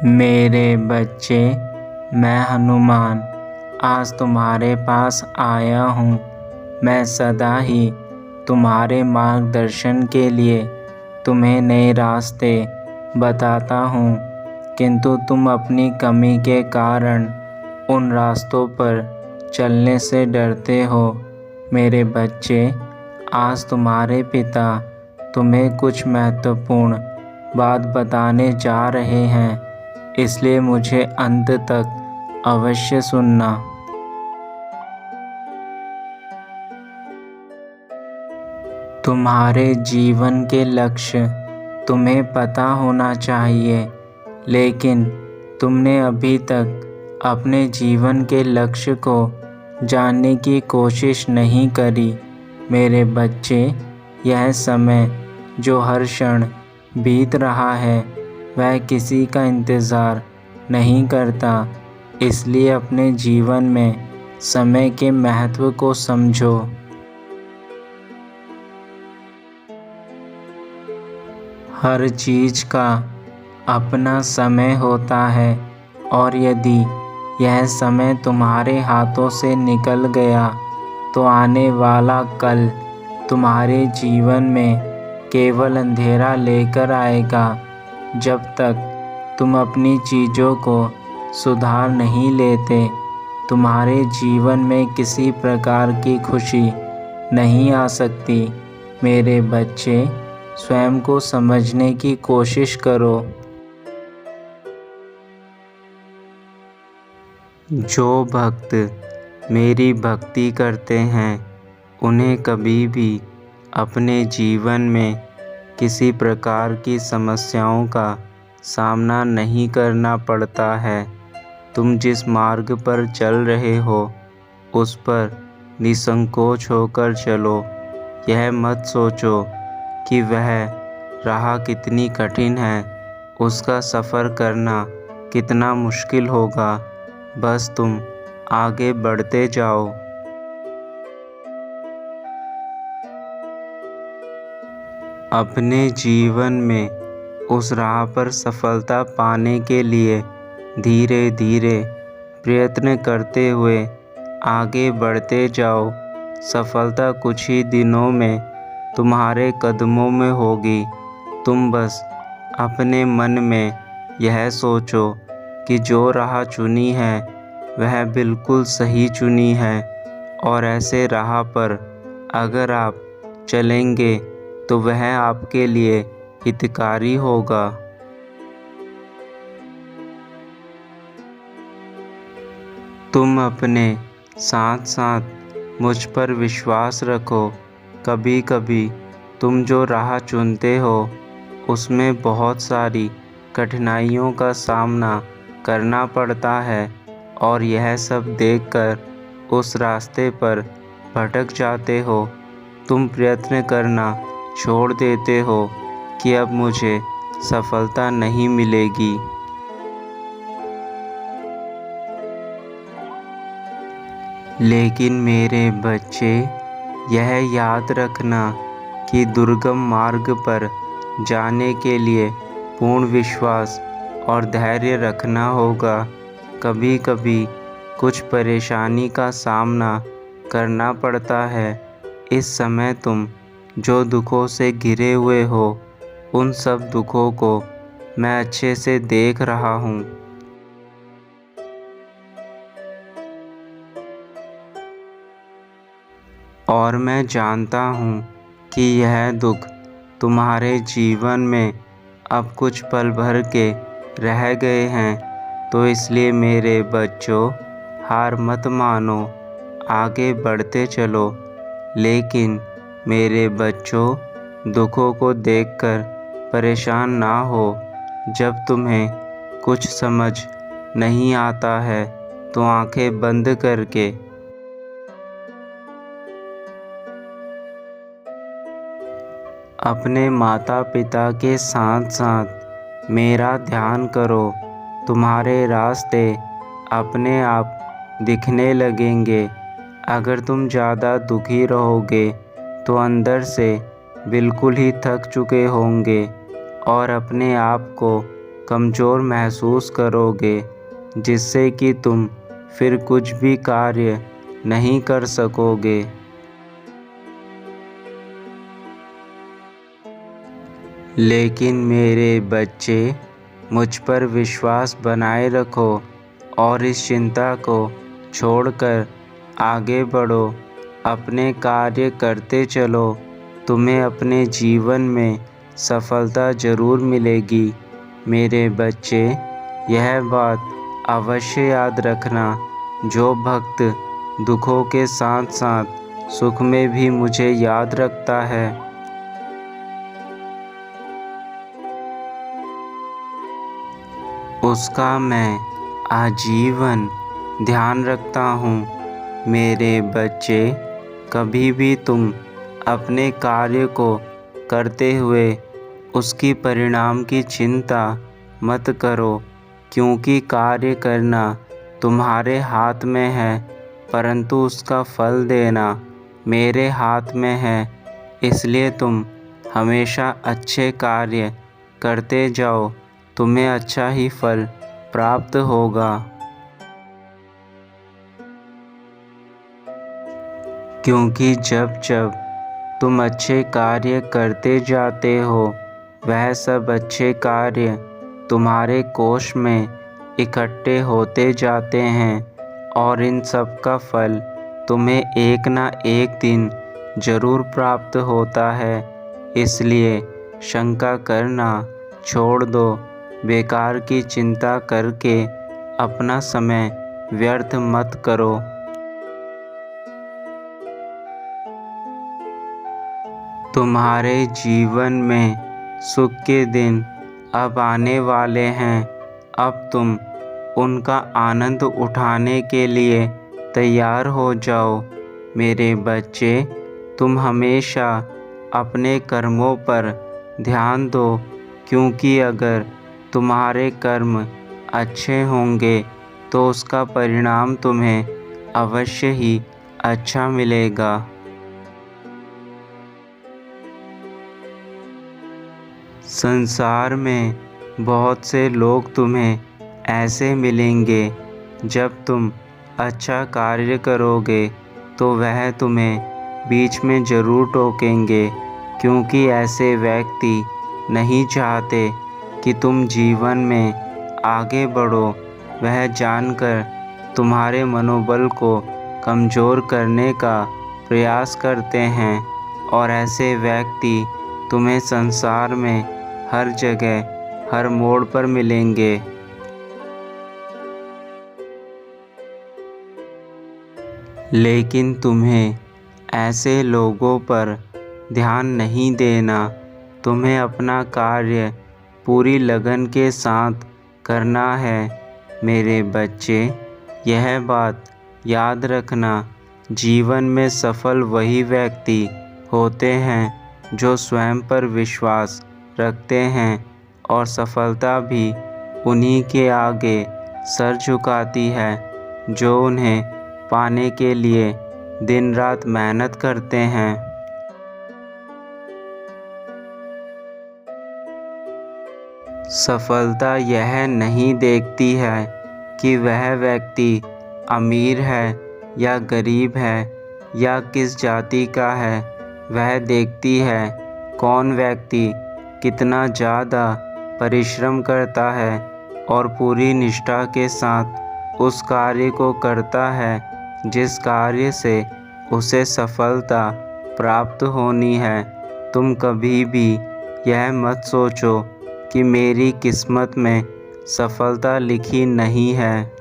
मेरे बच्चे, मैं हनुमान आज तुम्हारे पास आया हूँ। मैं सदा ही तुम्हारे मार्गदर्शन के लिए तुम्हें नए रास्ते बताता हूँ, किंतु तुम अपनी कमी के कारण उन रास्तों पर चलने से डरते हो। मेरे बच्चे, आज तुम्हारे पिता तुम्हें कुछ महत्वपूर्ण बात बताने जा रहे हैं, इसलिए मुझे अंत तक अवश्य सुनना। तुम्हारे जीवन के लक्ष्य तुम्हें पता होना चाहिए, लेकिन तुमने अभी तक अपने जीवन के लक्ष्य को जानने की कोशिश नहीं करी। मेरे बच्चे, यह समय जो हर क्षण बीत रहा है वह किसी का इंतज़ार नहीं करता, इसलिए अपने जीवन में समय के महत्व को समझो। हर चीज़ का अपना समय होता है, और यदि यह समय तुम्हारे हाथों से निकल गया तो आने वाला कल तुम्हारे जीवन में केवल अंधेरा लेकर आएगा। जब तक तुम अपनी चीज़ों को सुधार नहीं लेते, तुम्हारे जीवन में किसी प्रकार की खुशी नहीं आ सकती। मेरे बच्चे, स्वयं को समझने की कोशिश करो। जो भक्त मेरी भक्ति करते हैं, उन्हें कभी भी अपने जीवन में किसी प्रकार की समस्याओं का सामना नहीं करना पड़ता है। तुम जिस मार्ग पर चल रहे हो उस पर निसंकोच होकर चलो। यह मत सोचो कि वह राह कितनी कठिन है, उसका सफ़र करना कितना मुश्किल होगा। बस तुम आगे बढ़ते जाओ। अपने जीवन में उस राह पर सफलता पाने के लिए धीरे धीरे प्रयत्न करते हुए आगे बढ़ते जाओ। सफलता कुछ ही दिनों में तुम्हारे कदमों में होगी। तुम बस अपने मन में यह सोचो कि जो राह चुनी है वह बिल्कुल सही चुनी है, और ऐसे राह पर अगर आप चलेंगे तो वह आपके लिए हितकारी होगा। तुम अपने साथ साथ मुझ पर विश्वास रखो। कभी कभी तुम जो राह चुनते हो उसमें बहुत सारी कठिनाइयों का सामना करना पड़ता है, और यह सब देखकर उस रास्ते पर भटक जाते हो। तुम प्रयत्न करना छोड़ देते हो कि अब मुझे सफलता नहीं मिलेगी। लेकिन मेरे बच्चे, यह याद रखना कि दुर्गम मार्ग पर जाने के लिए पूर्ण विश्वास और धैर्य रखना होगा। कभी कभी कुछ परेशानी का सामना करना पड़ता है। इस समय तुम जो दुखों से घिरे हुए हो, उन सब दुखों को मैं अच्छे से देख रहा हूँ। और मैं जानता हूँ कि यह दुख तुम्हारे जीवन में अब कुछ पल भर के रह गए हैं। तो इसलिए मेरे बच्चों, हार मत मानो, आगे बढ़ते चलो। लेकिन मेरे बच्चों, दुखों को देखकर परेशान ना हो। जब तुम्हें कुछ समझ नहीं आता है तो आंखें बंद करके अपने माता पिता के साथ साथ मेरा ध्यान करो। तुम्हारे रास्ते अपने आप दिखने लगेंगे। अगर तुम ज़्यादा दुखी रहोगे तो अंदर से बिल्कुल ही थक चुके होंगे और अपने आप को कमज़ोर महसूस करोगे, जिससे कि तुम फिर कुछ भी कार्य नहीं कर सकोगे। लेकिन मेरे बच्चे, मुझ पर विश्वास बनाए रखो और इस चिंता को छोड़कर आगे बढ़ो। अपने कार्य करते चलो। तुम्हें अपने जीवन में सफलता ज़रूर मिलेगी। मेरे बच्चे, यह बात अवश्य याद रखना, जो भक्त दुखों के साथ साथ सुख में भी मुझे याद रखता है, उसका मैं आजीवन ध्यान रखता हूँ। मेरे बच्चे, कभी भी तुम अपने कार्य को करते हुए उसकी परिणाम की चिंता मत करो, क्योंकि कार्य करना तुम्हारे हाथ में है, परंतु उसका फल देना मेरे हाथ में है। इसलिए तुम हमेशा अच्छे कार्य करते जाओ, तुम्हें अच्छा ही फल प्राप्त होगा। क्योंकि जब जब तुम अच्छे कार्य करते जाते हो, वह सब अच्छे कार्य तुम्हारे कोष में इकट्ठे होते जाते हैं और इन सब का फल तुम्हें एक ना एक दिन ज़रूर प्राप्त होता है। इसलिए शंका करना छोड़ दो। बेकार की चिंता करके अपना समय व्यर्थ मत करो। तुम्हारे जीवन में सुख के दिन अब आने वाले हैं। अब तुम उनका आनंद उठाने के लिए तैयार हो जाओ। मेरे बच्चे, तुम हमेशा अपने कर्मों पर ध्यान दो, क्योंकि अगर तुम्हारे कर्म अच्छे होंगे तो उसका परिणाम तुम्हें अवश्य ही अच्छा मिलेगा। संसार में बहुत से लोग तुम्हें ऐसे मिलेंगे, जब तुम अच्छा कार्य करोगे तो वह तुम्हें बीच में ज़रूर टोकेंगे, क्योंकि ऐसे व्यक्ति नहीं चाहते कि तुम जीवन में आगे बढ़ो। वह जानकर तुम्हारे मनोबल को कमज़ोर करने का प्रयास करते हैं, और ऐसे व्यक्ति तुम्हें संसार में हर जगह, हर मोड़ पर मिलेंगे। लेकिन तुम्हें ऐसे लोगों पर ध्यान नहीं देना। तुम्हें अपना कार्य पूरी लगन के साथ करना है। मेरे बच्चे, यह बात याद रखना, जीवन में सफल वही व्यक्ति होते हैं जो स्वयं पर विश्वास रखते हैं, और सफलता भी उन्हीं के आगे सर झुकाती है जो उन्हें पाने के लिए दिन रात मेहनत करते हैं। सफलता यह नहीं देखती है कि वह व्यक्ति अमीर है या गरीब है या किस जाति का है। वह देखती है कौन व्यक्ति कितना ज़्यादा परिश्रम करता है और पूरी निष्ठा के साथ उस कार्य को करता है जिस कार्य से उसे सफलता प्राप्त होनी है। तुम कभी भी यह मत सोचो कि मेरी किस्मत में सफलता लिखी नहीं है।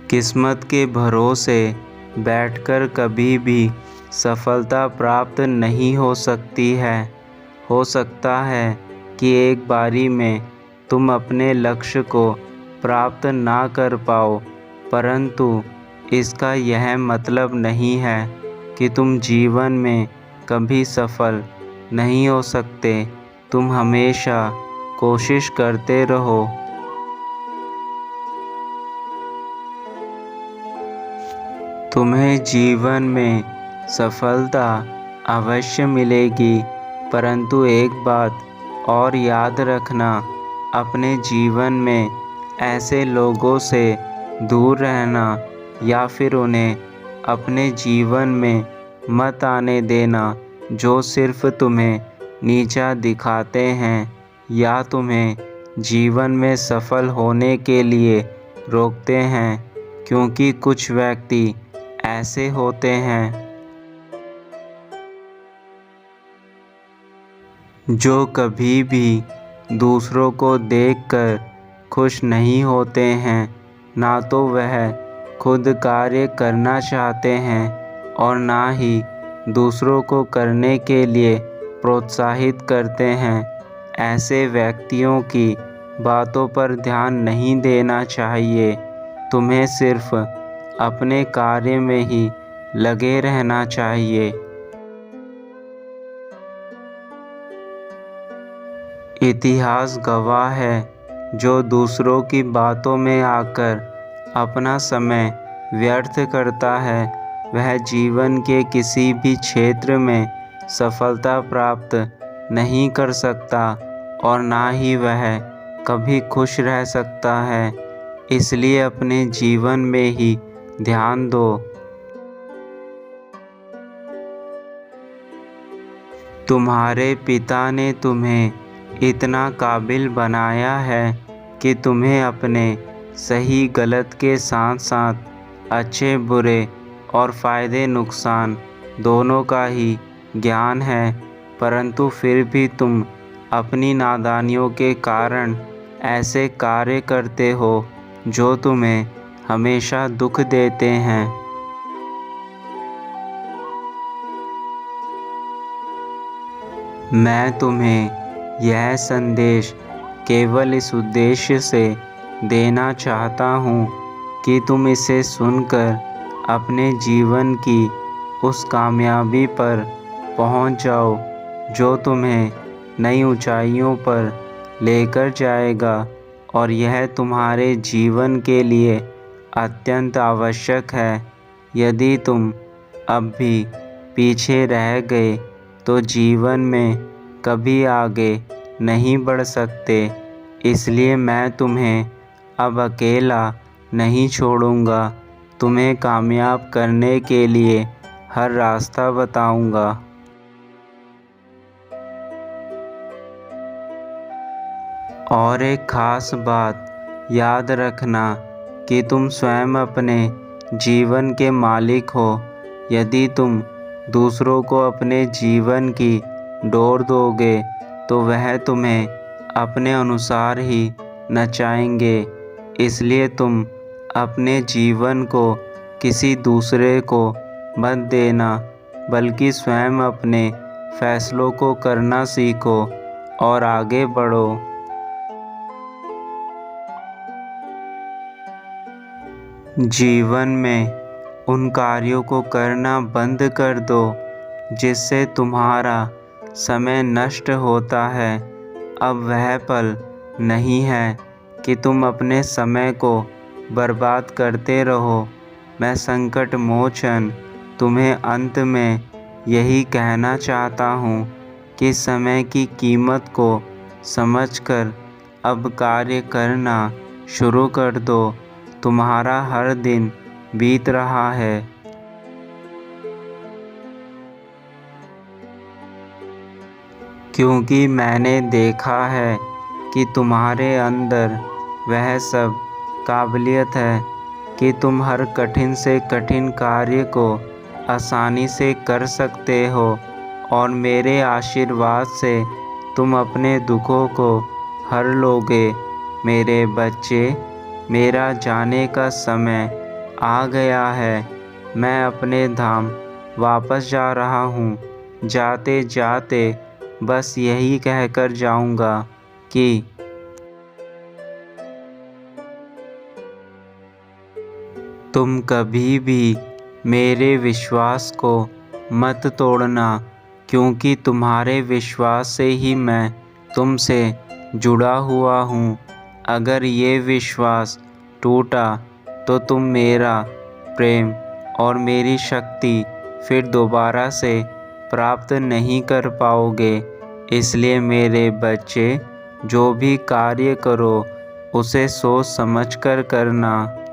किस्मत के भरोसे बैठकर कभी भी सफलता प्राप्त नहीं हो सकती है। हो सकता है कि एक बारी में तुम अपने लक्ष्य को प्राप्त ना कर पाओ, परंतु इसका यह मतलब नहीं है कि तुम जीवन में कभी सफल नहीं हो सकते। तुम हमेशा कोशिश करते रहो। तुम्हें जीवन में सफलता अवश्य मिलेगी। परंतु एक बात और याद रखना, अपने जीवन में ऐसे लोगों से दूर रहना या फिर उन्हें अपने जीवन में मत आने देना जो सिर्फ तुम्हें नीचा दिखाते हैं या तुम्हें जीवन में सफल होने के लिए रोकते हैं, क्योंकि कुछ व्यक्ति ऐसे होते हैं जो कभी भी दूसरों को देखकर खुश नहीं होते हैं, ना तो वह खुद कार्य करना चाहते हैं और ना ही दूसरों को करने के लिए प्रोत्साहित करते हैं। ऐसे व्यक्तियों की बातों पर ध्यान नहीं देना चाहिए। तुम्हें सिर्फ अपने कार्य में ही लगे रहना चाहिए। इतिहास गवाह है, जो दूसरों की बातों में आकर अपना समय व्यर्थ करता है वह जीवन के किसी भी क्षेत्र में सफलता प्राप्त नहीं कर सकता और ना ही वह कभी खुश रह सकता है। इसलिए अपने जीवन में ही ध्यान दो। तुम्हारे पिता ने तुम्हें इतना काबिल बनाया है कि तुम्हें अपने सही गलत के साथ साथ अच्छे बुरे और फ़ायदे नुकसान दोनों का ही ज्ञान है, परंतु फिर भी तुम अपनी नादानियों के कारण ऐसे कार्य करते हो जो तुम्हें हमेशा दुख देते हैं। मैं तुम्हें यह संदेश केवल इस उद्देश्य से देना चाहता हूँ कि तुम इसे सुनकर अपने जीवन की उस कामयाबी पर पहुँच जाओ जो तुम्हें नई ऊंचाइयों पर लेकर जाएगा, और यह तुम्हारे जीवन के लिए अत्यंत आवश्यक है। यदि तुम अब भी पीछे रह गए तो जीवन में कभी आगे नहीं बढ़ सकते। इसलिए मैं तुम्हें अब अकेला नहीं छोड़ूंगा, तुम्हें कामयाब करने के लिए हर रास्ता बताऊंगा। और एक ख़ास बात याद रखना कि तुम स्वयं अपने जीवन के मालिक हो। यदि तुम दूसरों को अपने जीवन की डोर दोगे तो वह तुम्हें अपने अनुसार ही नचाएंगे। इसलिए तुम अपने जीवन को किसी दूसरे को मत देना, बल्कि स्वयं अपने फैसलों को करना सीखो और आगे बढ़ो। जीवन में उन कार्यों को करना बंद कर दो जिससे तुम्हारा समय नष्ट होता है। अब वह पल नहीं है कि तुम अपने समय को बर्बाद करते रहो। मैं संकट मोचन तुम्हें अंत में यही कहना चाहता हूँ कि समय की कीमत को समझकर अब कार्य करना शुरू कर दो। तुम्हारा हर दिन बीत रहा है। क्योंकि मैंने देखा है कि तुम्हारे अंदर वह सब काबिलियत है कि तुम हर कठिन से कठिन कार्य को आसानी से कर सकते हो, और मेरे आशीर्वाद से तुम अपने दुखों को हर लोगे। मेरे बच्चे, मेरा जाने का समय आ गया है। मैं अपने धाम वापस जा रहा हूँ। जाते जाते बस यही कहकर जाऊँगा कि तुम कभी भी मेरे विश्वास को मत तोड़ना, क्योंकि तुम्हारे विश्वास से ही मैं तुमसे जुड़ा हुआ हूँ। अगर ये विश्वास टूटा तो तुम मेरा प्रेम और मेरी शक्ति फिर दोबारा से प्राप्त नहीं कर पाओगे। इसलिए मेरे बच्चे, जो भी कार्य करो उसे सोच समझकर करना।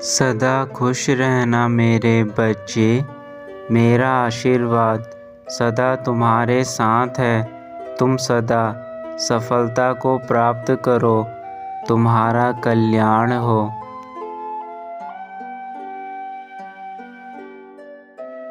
सदा खुश रहना मेरे बच्चे, मेरा आशीर्वाद सदा तुम्हारे साथ है। तुम सदा सफलता को प्राप्त करो, तुम्हारा कल्याण हो।